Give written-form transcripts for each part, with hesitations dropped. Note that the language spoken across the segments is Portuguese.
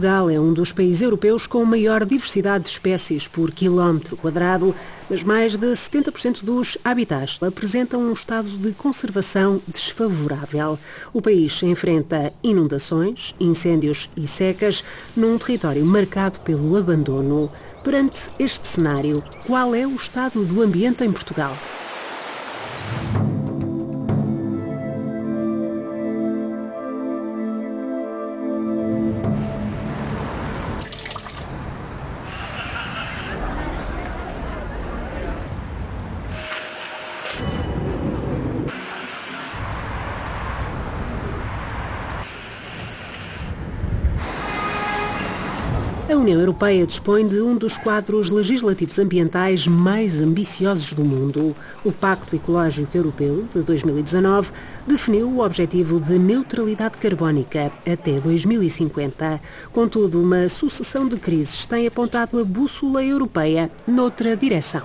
Portugal é um dos países europeus com maior diversidade de espécies por quilómetro quadrado, mas mais de 70% dos habitats apresentam um estado de conservação desfavorável. O país enfrenta inundações, incêndios e secas num território marcado pelo abandono. Perante este cenário, qual é o estado do ambiente em Portugal? A União Europeia dispõe de um dos quadros legislativos ambientais mais ambiciosos do mundo. O Pacto Ecológico Europeu, de 2019, definiu o objetivo de neutralidade carbónica até 2050. Contudo, uma sucessão de crises tem apontado a bússola europeia noutra direção.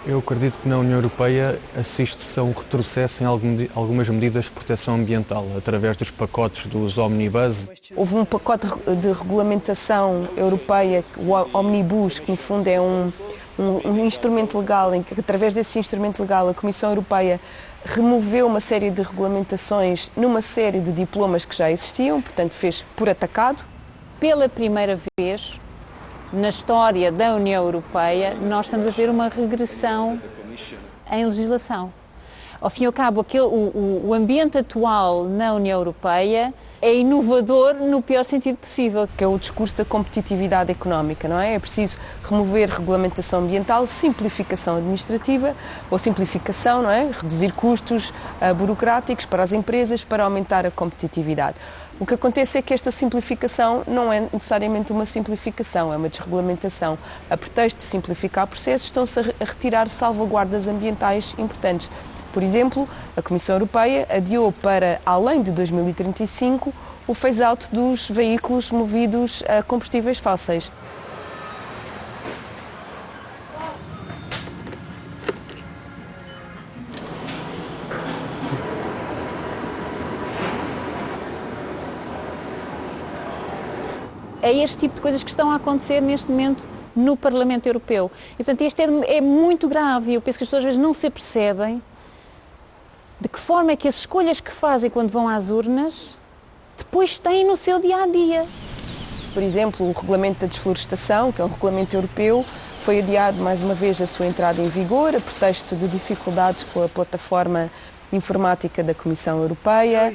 Eu acredito que na União Europeia assiste-se a um retrocesso em algumas medidas de proteção ambiental, através dos pacotes dos Omnibus. Houve um pacote de regulamentação europeia, o Omnibus, que no fundo é um instrumento legal, em que através desse instrumento legal a Comissão Europeia removeu uma série de regulamentações numa série de diplomas que já existiam, portanto fez por atacado. Pela primeira vez na história da União Europeia, nós estamos a ver uma regressão em legislação. Ao fim e ao cabo, o ambiente atual na União Europeia é inovador no pior sentido possível. Que é o discurso da competitividade económica, não é? É preciso remover regulamentação ambiental, simplificação administrativa, ou simplificação, não é? Reduzir custos burocráticos para as empresas para aumentar a competitividade. O que acontece é que esta simplificação não é necessariamente uma simplificação, é uma desregulamentação. A pretexto de simplificar processos, estão-se a retirar salvaguardas ambientais importantes. Por exemplo, a Comissão Europeia adiou para além de 2035 o phase-out dos veículos movidos a combustíveis fósseis. É este tipo de coisas que estão a acontecer neste momento no Parlamento Europeu. E, portanto, isto é muito grave. Eu penso que as pessoas às vezes não se apercebem de que forma é que as escolhas que fazem quando vão às urnas depois têm no seu dia-a-dia. Por exemplo, o Regulamento da Desflorestação, que é um regulamento europeu, foi adiado mais uma vez a sua entrada em vigor, a pretexto de dificuldades com a plataforma informática da Comissão Europeia.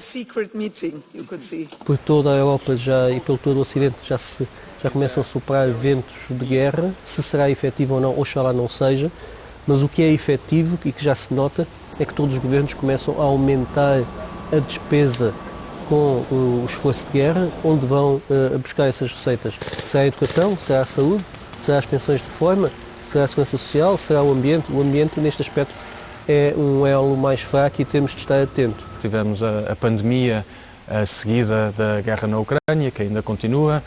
Por toda a Europa e pelo todo o Ocidente já começam a soprar ventos de guerra. Se será efetivo ou não, oxalá não seja, mas o que é efetivo e que já se nota é que todos os governos começam a aumentar a despesa com o esforço de guerra, onde vão buscar essas receitas. Será a educação, será a saúde, será as pensões de reforma, será a segurança social, será o ambiente. O ambiente, neste aspecto, é um elo mais fraco e temos de estar atento. Tivemos a pandemia seguida da guerra na Ucrânia, que ainda continua,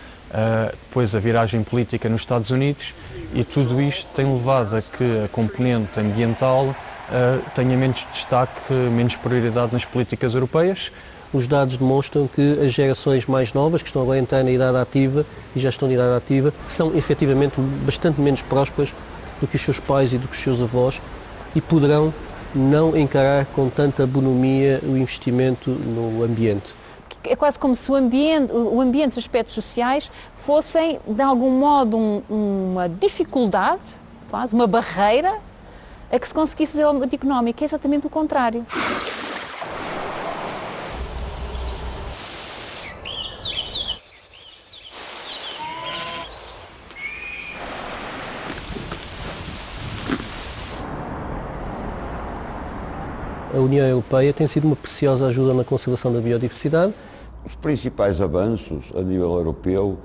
depois a viragem política nos Estados Unidos, e tudo isto tem levado a que a componente ambiental tenha menos destaque, menos prioridade nas políticas europeias. Os dados demonstram que as gerações mais novas, que estão agora a entrar na idade ativa e já estão na idade ativa, são efetivamente bastante menos prósperas do que os seus pais e do que os seus avós, e poderão não encarar com tanta bonomia o investimento no ambiente. É quase como se o ambiente, os aspectos sociais, fossem, de algum modo, uma dificuldade, quase uma barreira, a que se conseguisse o desenvolvimento económico. É exatamente o contrário. A União Europeia tem sido uma preciosa ajuda na conservação da biodiversidade. Os principais avanços a nível europeu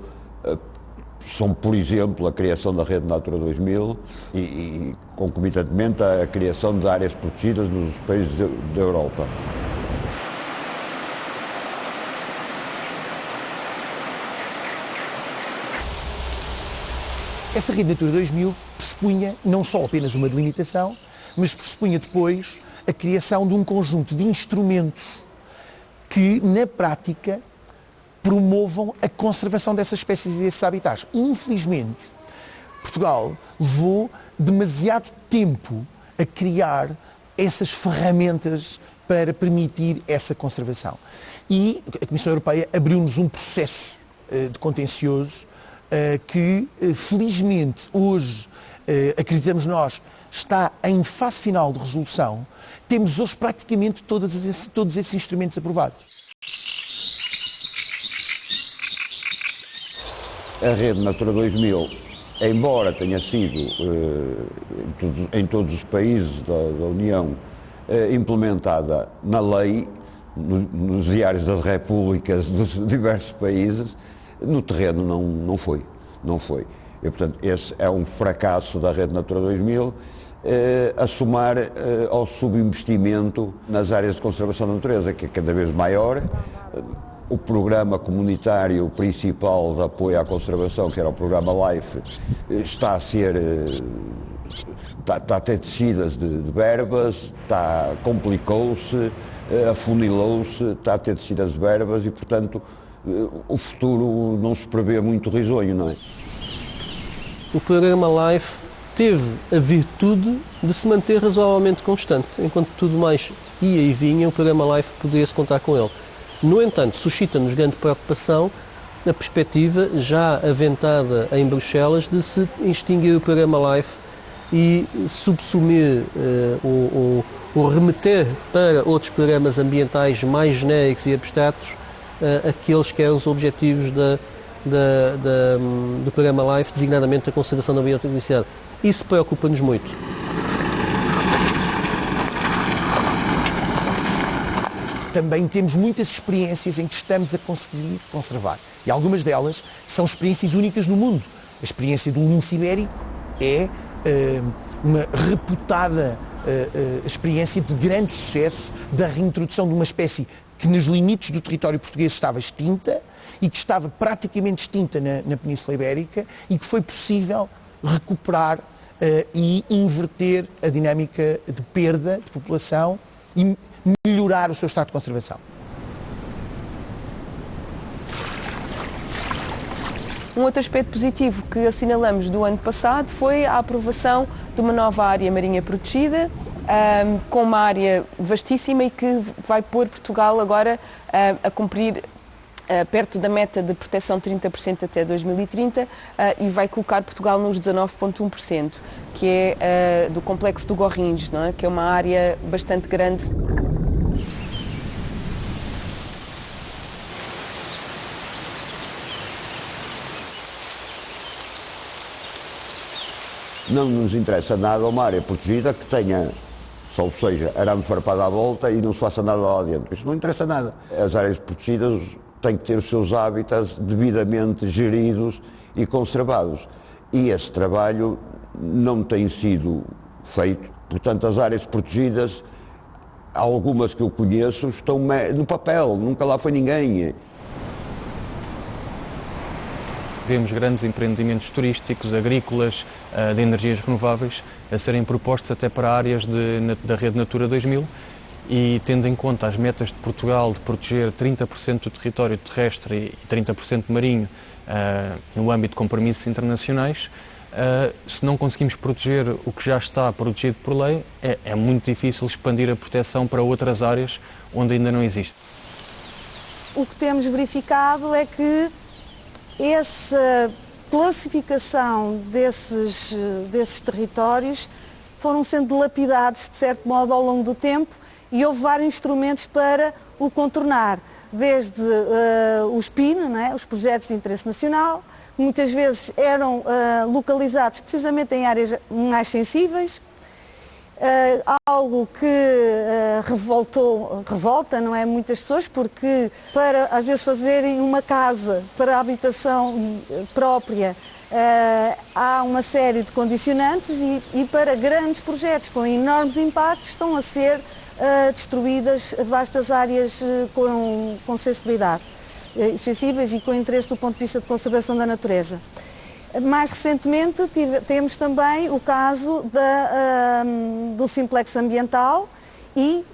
são, por exemplo, a criação da Rede Natura 2000 e concomitantemente, a criação de áreas protegidas nos países da Europa. Essa Rede Natura 2000 pressupunha não só apenas uma delimitação, mas pressupunha depois a criação de um conjunto de instrumentos que, na prática, promovam a conservação dessas espécies e desses habitats. Infelizmente, Portugal levou demasiado tempo a criar essas ferramentas para permitir essa conservação. E a Comissão Europeia abriu-nos um processo de contencioso que, felizmente, hoje, acreditamos nós, está em fase final de resolução. Temos hoje praticamente todos esses instrumentos aprovados. A Rede Natura 2000, embora tenha sido em todos os países da União implementada na lei, nos diários das repúblicas dos diversos países, no terreno não foi. E, portanto, esse é um fracasso da Rede Natura 2000, a somar ao subinvestimento nas áreas de conservação da natureza, que é cada vez maior. O programa comunitário principal de apoio à conservação, que era o programa LIFE, está a ter descidas de verbas, complicou-se, afunilou-se, está a ter descidas de verbas e, portanto, o futuro não se prevê muito risonho, não é? O programa LIFE teve a virtude de se manter razoavelmente constante. Enquanto tudo mais ia e vinha, o programa LIFE podia-se contar com ele. No entanto, suscita-nos grande preocupação na perspectiva já aventada em Bruxelas de se extinguir o programa LIFE e subsumir ou remeter para outros programas ambientais mais genéricos e abstratos aqueles que eram os objetivos do programa LIFE, designadamente a conservação da biodiversidade. Isso preocupa-nos muito. Também temos muitas experiências em que estamos a conseguir conservar. E algumas delas são experiências únicas no mundo. A experiência do lince ibérico é uma reputada experiência de grande sucesso da reintrodução de uma espécie que nos limites do território português estava extinta e que estava praticamente extinta na Península Ibérica e que foi possível recuperar e inverter a dinâmica de perda de população e melhorar o seu estado de conservação. Um outro aspecto positivo que assinalamos do ano passado foi a aprovação de uma nova área marinha protegida, com uma área vastíssima e que vai pôr Portugal agora a cumprir perto da meta de proteção de 30% até 2030 e vai colocar Portugal nos 19,1%, que é do complexo do Gorrinhos, não é? Que é uma área bastante grande. Não nos interessa nada uma área protegida que tenha, ou seja, arame farpado à volta e não se faça nada lá dentro. Isso não interessa nada. As áreas protegidas têm que ter os seus hábitats devidamente geridos e conservados. E esse trabalho não tem sido feito. Portanto, as áreas protegidas, algumas que eu conheço, estão no papel, nunca lá foi ninguém. Vemos grandes empreendimentos turísticos, agrícolas, de energias renováveis a serem propostos até para áreas da Rede Natura 2000 e tendo em conta as metas de Portugal de proteger 30% do território terrestre e 30% marinho no âmbito de compromissos internacionais, se não conseguimos proteger o que já está protegido por lei, é muito difícil expandir a proteção para outras áreas onde ainda não existe. O que temos verificado é que essa classificação desses territórios foram sendo dilapidados, de certo modo, ao longo do tempo e houve vários instrumentos para o contornar, desde os PIN, não é? Os Projetos de Interesse Nacional, que muitas vezes eram localizados precisamente em áreas mais sensíveis, algo que revolta, não é, muitas pessoas, porque para às vezes fazerem uma casa para a habitação própria há uma série de condicionantes e para grandes projetos com enormes impactos estão a ser destruídas vastas áreas com sensibilidade, sensíveis e com interesse do ponto de vista de conservação da natureza. Mais recentemente temos também o caso do simplex ambiental e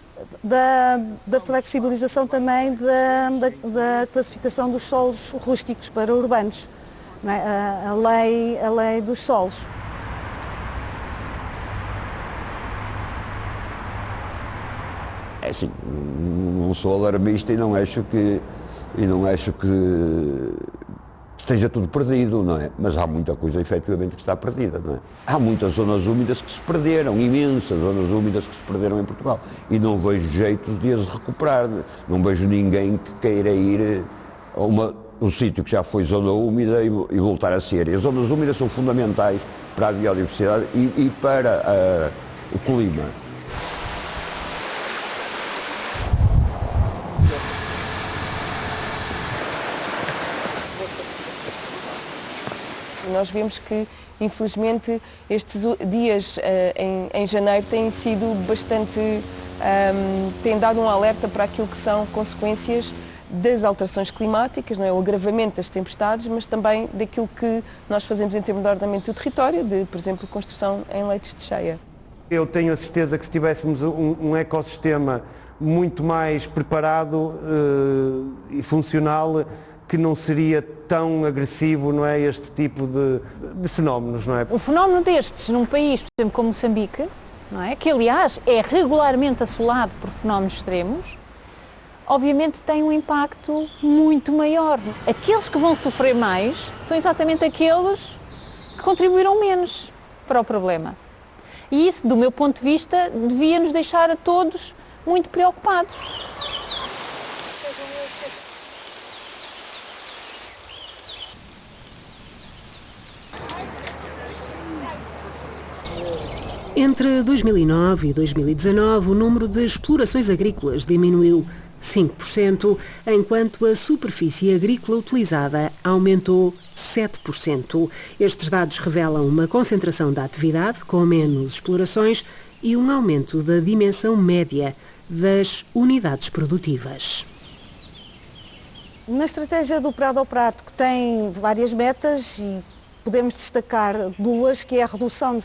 da flexibilização também da classificação dos solos rústicos para urbanos, não é? a lei dos solos. É assim, não sou alarmista e não acho que esteja tudo perdido, não é? Mas há muita coisa efetivamente que está perdida, não é? Há muitas zonas úmidas que se perderam, imensas zonas úmidas que se perderam em Portugal e não vejo jeitos de as recuperar, não vejo ninguém que queira ir a um sítio que já foi zona úmida e voltar a ser. E as zonas úmidas são fundamentais para a biodiversidade e para o clima. Nós vemos que, infelizmente, estes dias em janeiro têm sido bastante... têm dado um alerta para aquilo que são consequências das alterações climáticas, não é? O agravamento das tempestades, mas também daquilo que nós fazemos em termos de ordenamento do território, de, por exemplo, construção em leitos de cheia. Eu tenho a certeza que se tivéssemos um ecossistema muito mais preparado e funcional, que não seria tão agressivo, não é, este tipo de fenómenos, não é? Um fenómeno destes num país, por exemplo, como Moçambique, não é, que aliás é regularmente assolado por fenómenos extremos, obviamente tem um impacto muito maior. Aqueles que vão sofrer mais são exatamente aqueles que contribuíram menos para o problema. E isso, do meu ponto de vista, devia nos deixar a todos muito preocupados. Entre 2009 e 2019, o número de explorações agrícolas diminuiu 5%, enquanto a superfície agrícola utilizada aumentou 7%. Estes dados revelam uma concentração da atividade, com menos explorações, e um aumento da dimensão média das unidades produtivas. Na estratégia do Prado ao Prato, que tem várias metas, e podemos destacar duas, que é a redução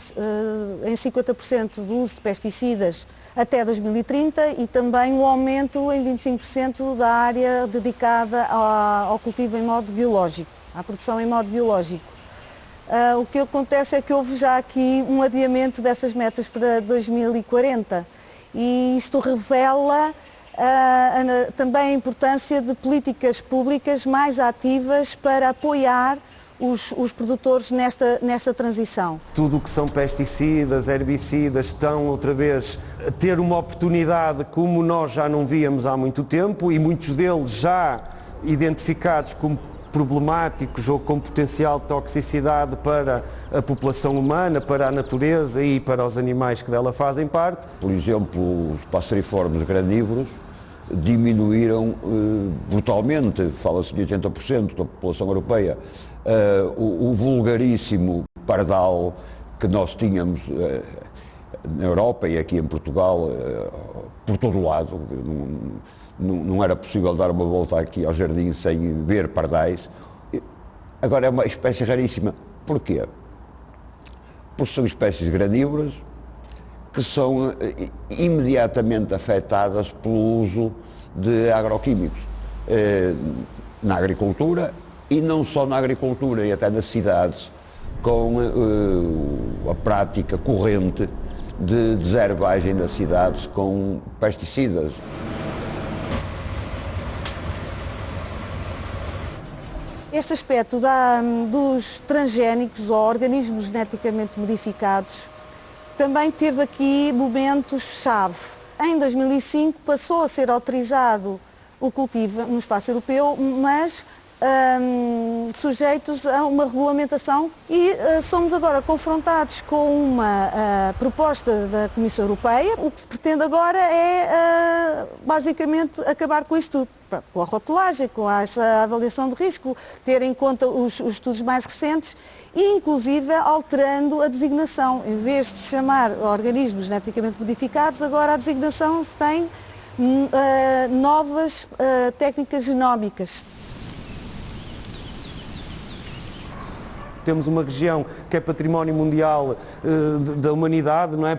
em 50% do uso de pesticidas até 2030 e também o aumento em 25% da área dedicada ao cultivo em modo biológico, à produção em modo biológico. O que acontece é que houve já aqui um adiamento dessas metas para 2040 e isto revela também a importância de políticas públicas mais ativas para apoiar os produtores nesta transição. Tudo o que são pesticidas, herbicidas, estão outra vez a ter uma oportunidade como nós já não víamos há muito tempo e muitos deles já identificados como problemáticos ou com potencial de toxicidade para a população humana, para a natureza e para os animais que dela fazem parte. Por exemplo, os passeriformes granívoros diminuíram brutalmente, fala-se de 80% da população europeia. O vulgaríssimo pardal que nós tínhamos na Europa e aqui em Portugal, por todo o lado, não era possível dar uma volta aqui ao jardim sem ver pardais. Agora é uma espécie raríssima. Porquê? Porque são espécies granívoras que são imediatamente afetadas pelo uso de agroquímicos na agricultura e não só na agricultura, e até nas cidades, com a prática corrente de desherbagem das cidades com pesticidas. Este aspecto dos transgénicos ou organismos geneticamente modificados também teve aqui momentos-chave. Em 2005 passou a ser autorizado o cultivo no espaço europeu, mas sujeitos a uma regulamentação e somos agora confrontados com uma proposta da Comissão Europeia. O que se pretende agora é basicamente acabar com isso tudo, com a rotulagem, com essa avaliação de risco, ter em conta os estudos mais recentes e inclusive alterando a designação. Em vez de se chamar organismos geneticamente modificados, agora a designação tem novas técnicas genómicas. temos uma região que é património mundial da humanidade, não é?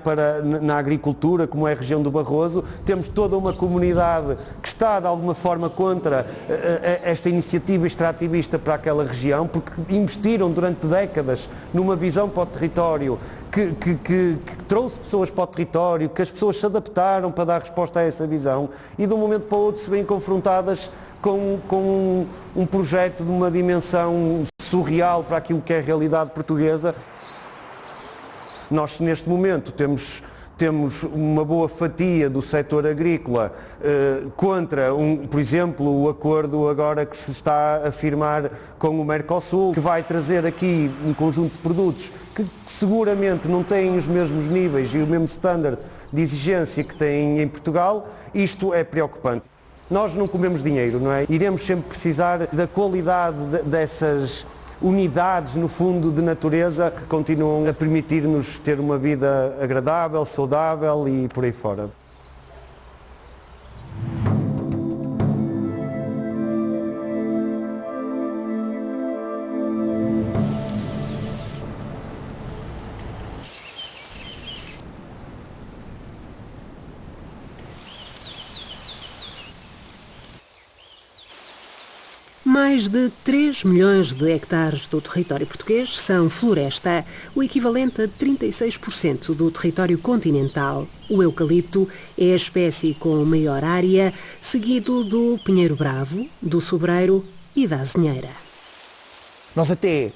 Na agricultura, como é a região do Barroso. Temos toda uma comunidade que está de alguma forma contra esta iniciativa extrativista para aquela região, porque investiram durante décadas numa visão para o território que trouxe pessoas para o território, que as pessoas se adaptaram para dar resposta a essa visão e de um momento para o outro se veem confrontadas com um projeto de uma dimensão surreal para aquilo que é a realidade portuguesa. Nós, neste momento, temos uma boa fatia do setor agrícola contra, por exemplo, o acordo agora que se está a firmar com o Mercosul, que vai trazer aqui um conjunto de produtos que seguramente não têm os mesmos níveis e o mesmo standard de exigência que têm em Portugal. Isto é preocupante. Nós não comemos dinheiro, não é? Iremos sempre precisar da qualidade dessas unidades, no fundo, de natureza que continuam a permitir-nos ter uma vida agradável, saudável e por aí fora. Mais de 3 milhões de hectares do território português são floresta, o equivalente a 36% do território continental. O eucalipto é a espécie com maior área, seguido do pinheiro bravo, do sobreiro e da azinheira. Nós até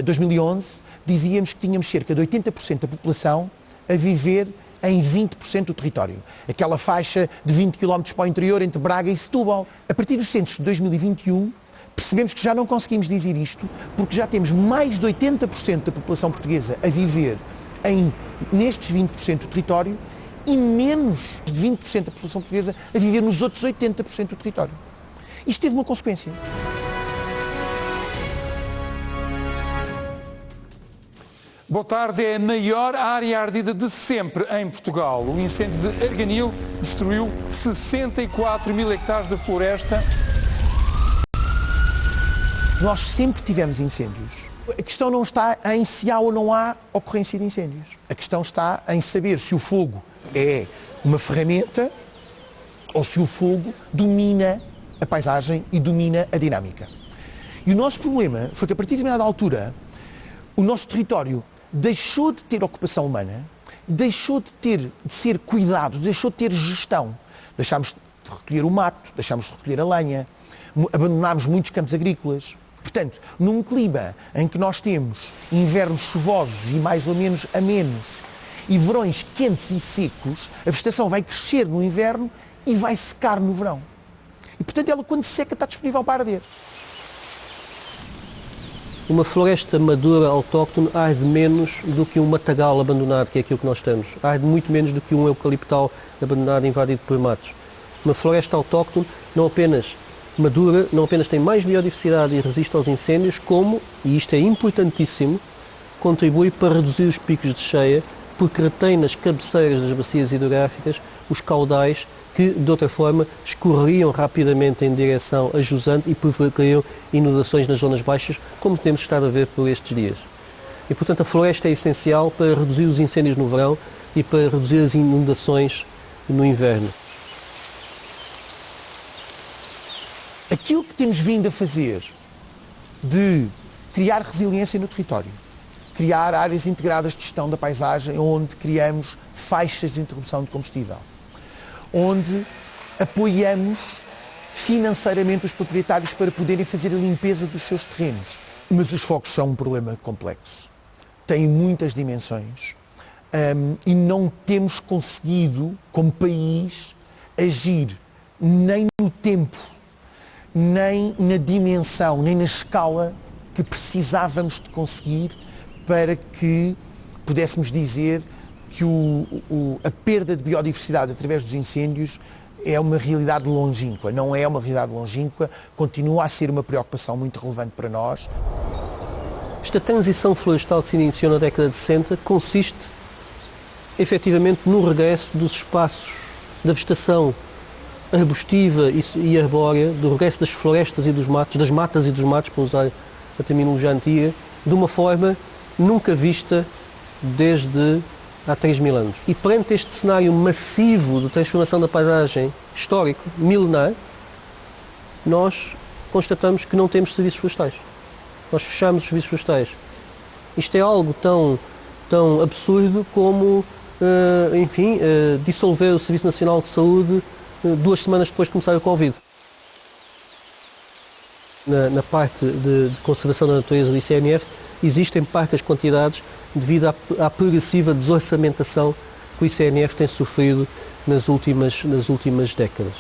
2011 dizíamos que tínhamos cerca de 80% da população a viver em 20% do território. Aquela faixa de 20 km para o interior entre Braga e Setúbal. A partir dos censos de 2021, percebemos que já não conseguimos dizer isto, porque já temos mais de 80% da população portuguesa a viver nestes 20% do território e menos de 20% da população portuguesa a viver nos outros 80% do território. Isto teve uma consequência. Boa tarde. É a maior área ardida de sempre em Portugal. O incêndio de Arganil destruiu 64 mil hectares de floresta. Nós sempre tivemos incêndios. A questão não está em se há ou não há ocorrência de incêndios. A questão está em saber se o fogo é uma ferramenta ou se o fogo domina a paisagem e domina a dinâmica. E o nosso problema foi que a partir de determinada altura o nosso território deixou de ter ocupação humana, deixou de ser cuidado, deixou de ter gestão. Deixámos de recolher o mato, deixámos de recolher a lenha, abandonámos muitos campos agrícolas. Portanto, num clima em que nós temos invernos chuvosos e mais ou menos amenos e verões quentes e secos, a vegetação vai crescer no inverno e vai secar no verão. E, portanto, ela quando seca está disponível para arder. Uma floresta madura autóctone arde menos do que um matagal abandonado, que é aquilo que nós temos. Arde muito menos do que um eucaliptal abandonado, invadido por matos. Uma floresta autóctone não apenas madura, não apenas tem mais biodiversidade e resiste aos incêndios, como, e isto é importantíssimo, contribui para reduzir os picos de cheia, porque retém nas cabeceiras das bacias hidrográficas os caudais que, de outra forma, escorreriam rapidamente em direção a jusante e provocariam inundações nas zonas baixas, como temos estado a ver por estes dias. E, portanto, a floresta é essencial para reduzir os incêndios no verão e para reduzir as inundações no inverno. Aquilo que temos vindo a fazer de criar resiliência no território, criar áreas integradas de gestão da paisagem, onde criamos faixas de interrupção de combustível, onde apoiamos financeiramente os proprietários para poderem fazer a limpeza dos seus terrenos. Mas os fogos são um problema complexo, têm muitas dimensões e não temos conseguido, como país, agir nem no tempo, nem na dimensão, nem na escala que precisávamos de conseguir para que pudéssemos dizer que a perda de biodiversidade através dos incêndios é uma realidade longínqua. Não é uma realidade longínqua, continua a ser uma preocupação muito relevante para nós. Esta transição florestal que se iniciou na década de 60 consiste, efetivamente, no regresso dos espaços da vegetação arbustiva e arbórea, do regresso das florestas e dos matos, das matas e dos matos, para usar a terminologia antiga, de uma forma nunca vista desde há 3.000 anos. E perante este cenário massivo de transformação da paisagem histórico, milenar, nós constatamos que não temos serviços florestais. Nós fechamos os serviços florestais. Isto é algo tão absurdo como, dissolver o Serviço Nacional de Saúde 2 semanas depois de começar o Covid. Na parte de conservação da natureza do ICNF, existem parcas quantidades devido à progressiva desorçamentação que o ICNF tem sofrido nas últimas décadas.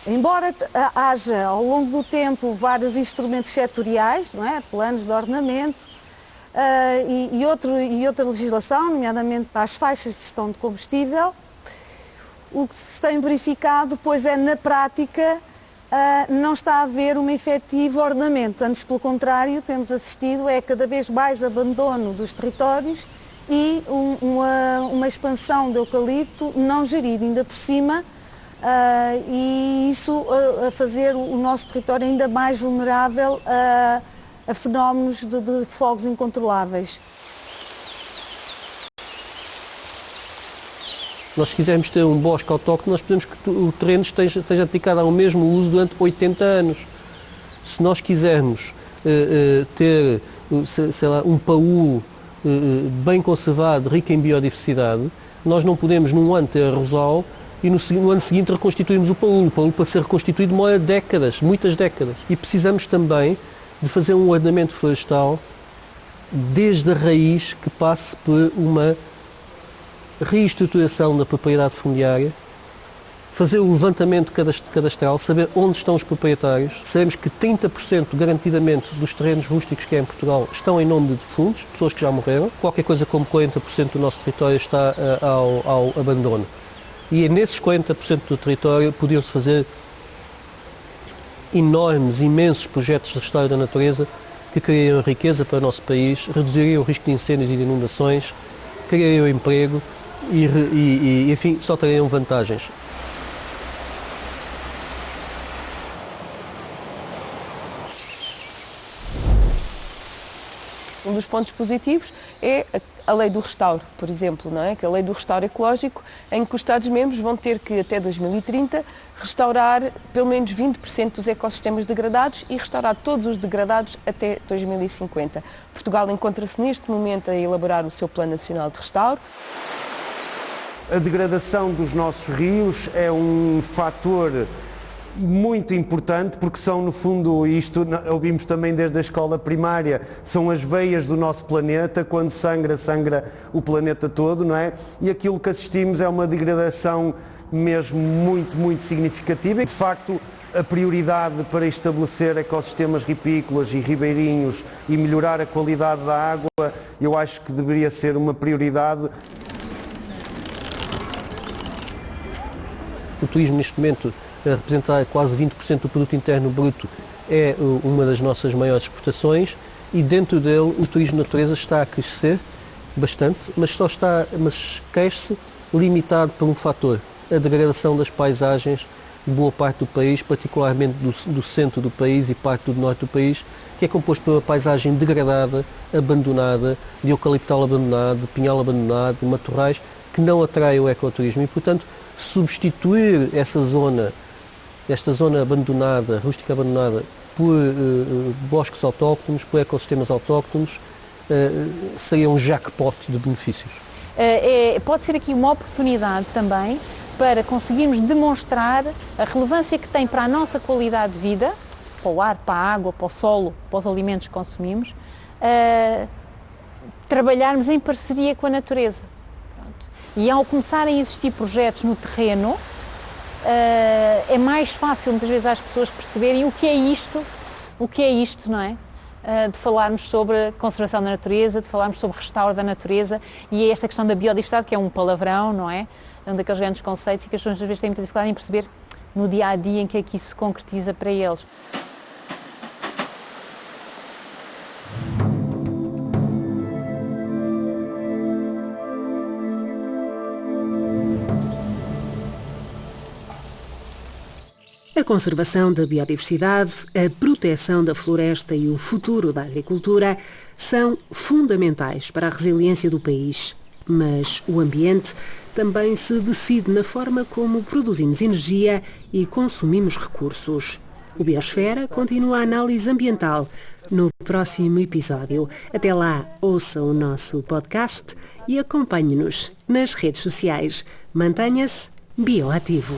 Embora haja ao longo do tempo vários instrumentos setoriais, não é? Planos de ordenamento e outra legislação, nomeadamente para as faixas de gestão de combustível, o que se tem verificado, pois é, na prática, não está a haver um efetivo ordenamento. Antes, pelo contrário, temos assistido a cada vez mais abandono dos territórios e uma expansão de eucalipto não gerido, ainda por cima, e isso a fazer o nosso território ainda mais vulnerável a fenómenos de fogos incontroláveis. Nós, se quisermos ter um bosque autóctone, nós precisamos que o terreno esteja dedicado ao mesmo uso durante 80 anos. Se nós quisermos ter, um paú bem conservado, rico em biodiversidade, nós não podemos num ano ter arrozal e no ano seguinte reconstituirmos o paú. O paú, para ser reconstituído, demora décadas, muitas décadas. E precisamos também de fazer um ordenamento florestal desde a raiz, que passe por uma reestruturação da propriedade fundiária, fazer o levantamento cadastral, saber onde estão os proprietários. Sabemos que 30% garantidamente dos terrenos rústicos que há em Portugal estão em nome de defuntos, pessoas que já morreram. Qualquer coisa como 40% do nosso território está ao abandono. E nesses 40% do território podiam-se fazer imensos projetos de restauro da natureza que criariam riqueza para o nosso país, reduziriam o risco de incêndios e de inundações, criariam emprego e enfim, só trariam vantagens. Um dos pontos positivos é a lei do restauro, por exemplo, não é? Que a lei do restauro ecológico, em que os Estados-membros vão ter que, até 2030, restaurar pelo menos 20% dos ecossistemas degradados e restaurar todos os degradados até 2050. Portugal encontra-se neste momento a elaborar o seu Plano Nacional de Restauro. A degradação dos nossos rios é um fator muito importante, porque são, no fundo, isto ouvimos também desde a escola primária, são as veias do nosso planeta. Quando sangra o planeta todo, não é? E aquilo que assistimos é uma degradação mesmo muito significativa. De facto, a prioridade para estabelecer ecossistemas ripícolas e ribeirinhos e melhorar a qualidade da água, eu acho que deveria ser uma prioridade. O turismo, neste momento, a representar quase 20% do produto interno bruto, é uma das nossas maiores exportações, e dentro dele o turismo de natureza está a crescer bastante, mas cresce limitado por um fator: a degradação das paisagens de boa parte do país, particularmente do centro do país e parte do norte do país, que é composto por uma paisagem degradada, abandonada, de eucaliptal abandonado, de pinhal abandonado, de matorrais, que não atrai o ecoturismo. E, portanto, substituir esta zona abandonada, rústica abandonada, por bosques autóctonos, por ecossistemas autóctonos, seria um jackpot de benefícios. Pode ser aqui uma oportunidade também para conseguirmos demonstrar a relevância que tem para a nossa qualidade de vida, para o ar, para a água, para o solo, para os alimentos que consumimos, trabalharmos em parceria com a natureza. E ao começarem a existir projetos no terreno, é mais fácil muitas vezes às pessoas perceberem o que é isto, não é? De falarmos sobre conservação da natureza, de falarmos sobre restauro da natureza, e é esta questão da biodiversidade, que é um palavrão, não é? É um daqueles grandes conceitos e que as pessoas às vezes têm muita dificuldade em perceber no dia a dia em que é que isso se concretiza para eles. A A conservação da biodiversidade, a proteção da floresta e o futuro da agricultura são fundamentais para a resiliência do país. Mas o ambiente também se decide na forma como produzimos energia e consumimos recursos. O Biosfera continua a análise ambiental no próximo episódio. Até lá, ouça o nosso podcast e acompanhe-nos nas redes sociais. Mantenha-se bioativo.